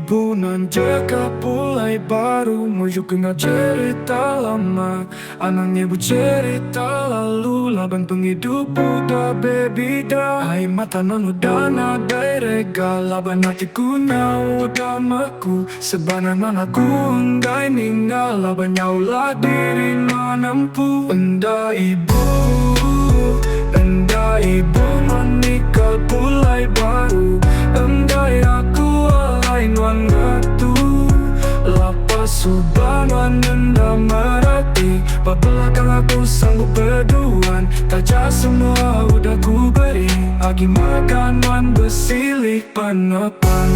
ibu nan jaga pulai baru menuju kenal cerita lama. Anang ibu cerita lalu laban penghidup udah baby dah. Hai mata non udah nadai rega laban hatiku nau udah maku. Sebanan manaku enggak ninggal laban nyaulah diri manampu. Enda ibu menikah pulai baru. Endai aku alain wangatu lapas subanan enda merati. Belakang aku sanggup berduaan. Tajak semua udah ku beri. Agi makan wan bersilih panepan.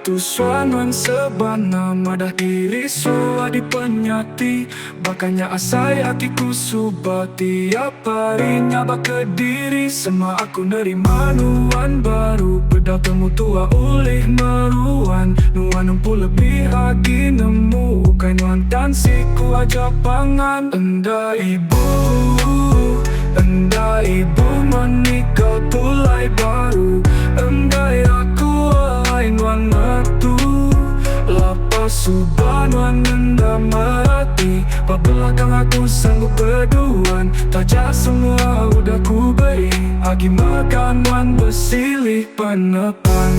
Tu suanuan sebana madah diri sua di penyati. Bakanya asai hatiku subah tiap harinya bak diri. Semua aku nerima nuan baru. Pedal temu tua ulih meruan. Nuan umpu lebih lagi nemu. Kain nuan dan siku aja pangan. Enda ibu menikah pulai baru. Endai aku alain wan metu lapas subanuan enda merati. Belakang aku sanggup berduaan. Tajak semua udah ku beri. Agi makan wan bersilih panepan.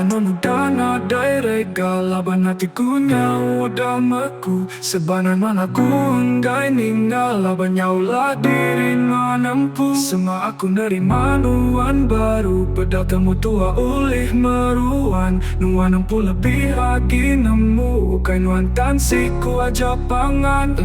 Non udah nadai rega laban hatiku nyau udah meku. Sebanan manaku enggak ninggal laban nyaulah diri manampu. Semua aku nerima nuan baru. Pedal temu tua ulih meruan. Nuan empu lebih lagi nemu. Kain nuan dan siku aja pangan.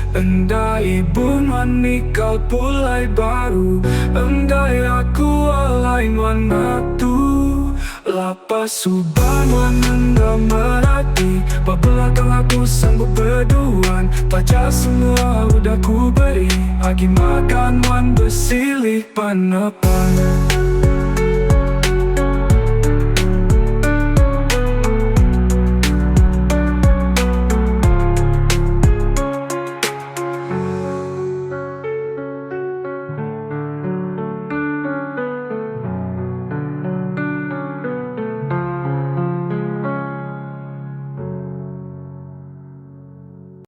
Enda ibu menikah pulai baru. Endai aku alain wan metu lapas subanuan enda merati. Belakang aku sanggup berduaan. Tajak semua udah ku beri. Agi makan wan bersilih panepan.